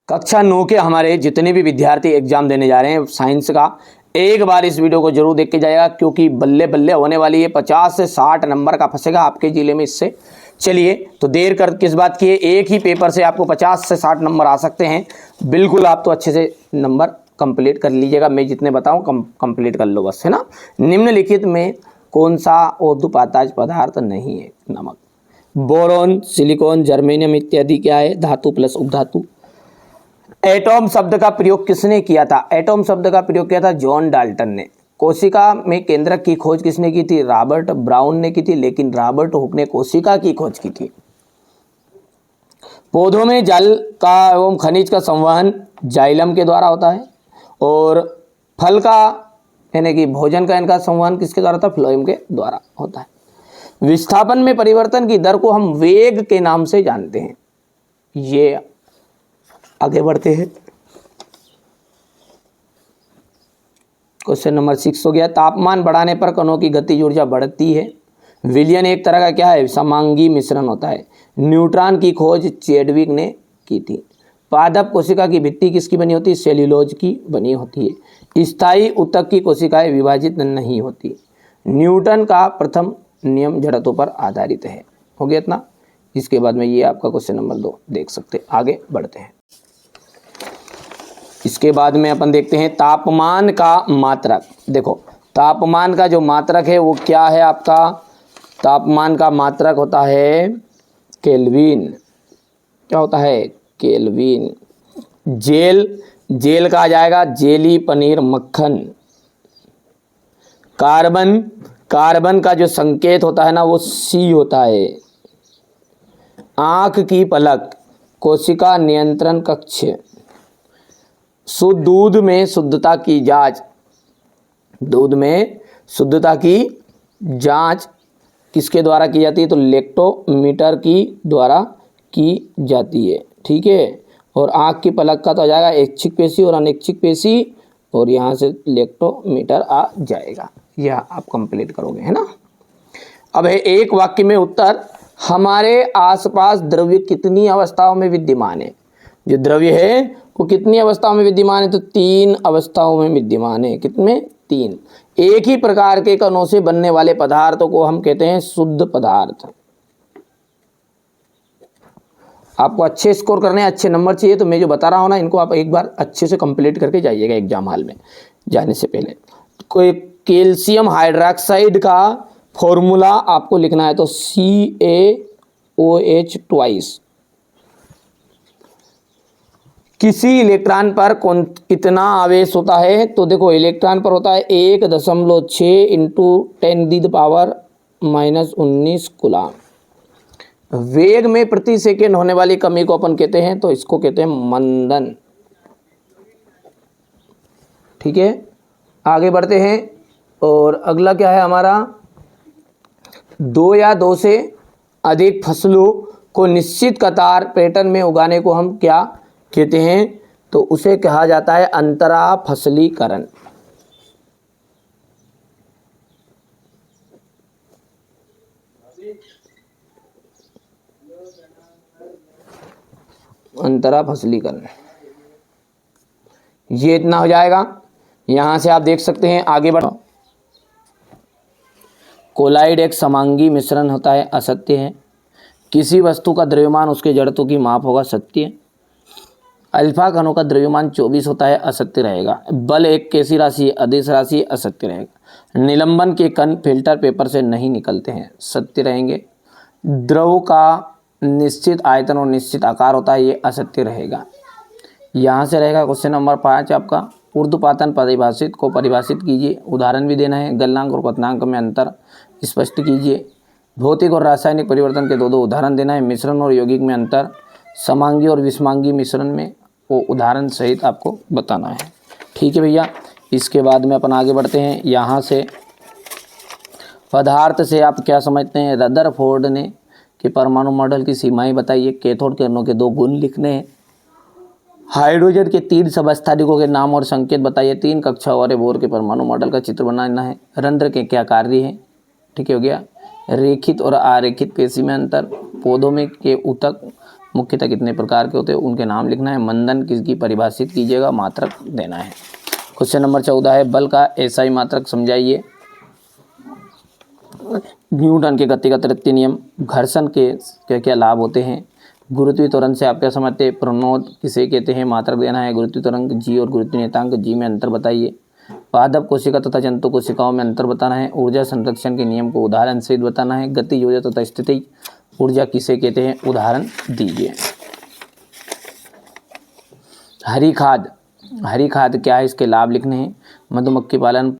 कक्षा 9 के हमारे जितने भी विद्यार्थी एग्जाम देने जा रहे हैं साइंस का, एक बार इस वीडियो को जरूर देख के जाएगा, क्योंकि बल्ले बल्ले होने वाली है। 50 से 60 नंबर का फंसेगा आपके जिले में इससे। चलिए, तो देर कर किस बात की है, एक ही पेपर से आपको 50 से 60 नंबर आ सकते हैं। बिल्कुल आप तो अच्छे से नंबर कंप्लीट कर लीजिएगा, मैं जितने बताऊं कंप्लीट कर लो बस, है ना। निम्नलिखित में कौन सा ऊर्ध्वपातज पदार्थ नहीं है? नमक। बोरोन, सिलिकॉन, जर्मेनियम इत्यादि क्या है? धातु प्लस उपधातु। एटॉम शब्द का प्रयोग किसने किया था? एटॉम शब्द का प्रयोग किया था जॉन डाल्टन ने। कोशिका में केंद्रक की खोज किसने की थी? रॉबर्ट ब्राउन ने की थी, लेकिन रॉबर्ट हुक ने कोशिका की खोज की थी। पौधों में जल का एवं खनिज का संवहन जाइलम के द्वारा होता है, और फल का यानी कि भोजन का इनका संवहन किसके द्वारा था? फ्लोएम के द्वारा होता है। विस्थापन में परिवर्तन की दर को हम वेग के नाम से जानते हैं। ये आगे बढ़ते हैं, क्वेश्चन नंबर 6 हो गया। तापमान बढ़ाने पर कणों की गतिज ऊर्जा बढ़ती है। विलयन एक तरह का क्या है? समांगी मिश्रण होता है। न्यूट्रॉन की खोज चैडविक ने की थी। पादप कोशिका की भित्ति किसकी बनी होती है? सेल्यूलोज की बनी होती है। स्थायी ऊतक की कोशिकाएं विभाजित नहीं होती। न्यूटन का प्रथम नियम जड़त्व पर आधारित है। हो गया इतना। इसके बाद में ये आपका क्वेश्चन नंबर 2 देख सकते हैं। आगे बढ़ते हैं। इसके बाद में अपन देखते हैं तापमान का मात्रक। देखो, तापमान का जो मात्रक है वो क्या है आपका? तापमान का मात्रक होता है केल्विन। क्या होता है? केल्विन। जेल का आ जाएगा जेली, पनीर, मक्खन। कार्बन का जो संकेत होता है ना वो C होता है। आंख की पलक, कोशिका नियंत्रण कक्ष। दूध में शुद्धता की जांच। दूध में शुद्धता की जांच किसके द्वारा की जाती है? तो लेक्टोमीटर की द्वारा की जाती है। ठीक है। और आँख की पलक का तो आ जाएगा ऐच्छिक पेशी और अनैच्छिक पेशी, और यहाँ से लेक्टोमीटर आ जाएगा। यह आप कंप्लीट करोगे, है ना। अब है एक वाक्य में उत्तर। हमारे आसपास द्रव्य कितनी अवस्थाओं में विद्यमान है? जो द्रव्य है वो कितनी अवस्थाओं में विद्यमान है? तो 3 अवस्थाओं में विद्यमान है। कितने? 3। एक ही प्रकार के कणों से बनने वाले पदार्थों को हम कहते हैं शुद्ध पदार्थ। आपको अच्छे स्कोर करने, अच्छे नंबर चाहिए, तो मैं जो बता रहा हूँ ना, इनको आप एक बार अच्छे से कंप्लीट करके जाइएगा एग्जाम हॉल में जाने से पहले। कोई कैल्शियम हाइड्रोक्साइड का फॉर्मूला आपको लिखना है, तो CaOH ट्वाइस। किसी इलेक्ट्रॉन पर कितना आवेश होता है? तो देखो, इलेक्ट्रॉन पर होता है 1.6 × 10⁻⁻19 कूलम। वेग में प्रति सेकंड होने वाली कमी को अपन कहते हैं, तो इसको कहते हैं मंदन। ठीक है, आगे बढ़ते हैं। और अगला क्या है हमारा? 2 या 2 से अधिक फसलों को निश्चित कतार पैटर्न में उगाने को हम क्या कहते हैं? तो उसे कहा जाता है अंतरा फसलीकरण। अंतरा फसलीकरण। ये इतना हो जाएगा। यहां से आप देख सकते हैं, आगे बढ़ो। कोलाइड एक समांगी मिश्रण होता है, असत्य है। किसी वस्तु का द्रव्यमान उसके जड़त्व की माप होगा, सत्य। अल्फा कणों का द्रव्यमान 24 होता है, असत्य रहेगा। बल एक कैसी राशि है? अदिश राशि, असत्य रहेगा। निलंबन के कण फिल्टर पेपर से नहीं निकलते हैं, सत्य रहेंगे। द्रव का निश्चित आयतन और निश्चित आकार होता है, ये असत्य रहेगा। यहाँ से रहेगा क्वेश्चन नंबर 5 आपका। ऊर्ध्वपातन परिभाषित को परिभाषित कीजिए। उदाहरण भी देना है। गलनांक और क्वथनांक में अंतर स्पष्ट कीजिए। भौतिक और रासायनिक परिवर्तन के 2 उदाहरण देना है। मिश्रण और यौगिक में अंतर, समांगी और विषमांगी मिश्रण में वो उदाहरण सहित आपको बताना है। ठीक है भैया। इसके बाद में अपन आगे बढ़ते हैं। यहाँ से पदार्थ से आप क्या समझते हैं? रदरफोर्ड ने कि परमाणु मॉडल की सीमाएं बताइए। कैथोड किरणों के 2 गुण लिखने हैं। हाइड्रोजन के 3 समस्थानिकों के नाम और संकेत बताइए। 3 कक्षाओं वाले बोर के परमाणु मॉडल का चित्र बनाना है। रंध्र के क्या कार्य हैं? ठीक है, हो गया। रेखित और आरेखित पेशी में अंतर। पौधों में के ऊतक मुख्यतः कितने प्रकार के होते हैं उनके नाम लिखना है। मंदन किसकी परिभाषित कीजिएगा, मात्रक देना है। क्वेश्चन नंबर 14 है, बल का एसआई मात्रक समझाइए। न्यूटन के गति का तृतीय नियम। घर्षण के क्या क्या लाभ होते हैं। गुरुत्वीय त्वरण से आप क्या समझते हैं। प्रणोद किसे कहते हैं, मात्रक देना है। गुरुत्वीय त्वरण जी और गुरुत्वीय नियतांक जी में अंतर बताइए। पादप कोशिका तथा जंतु कोशिकाओं में अंतर बताना है। ऊर्जा संरक्षण के नियम को उदाहरण सहित बताना है। गति ऊर्जा तथा स्थिति ऊर्जा किसे कहते हैं, उदाहरण दीजिए। हरी खाद क्या है, इसके लाभ लिखने हैं। मधुमक्खी पालन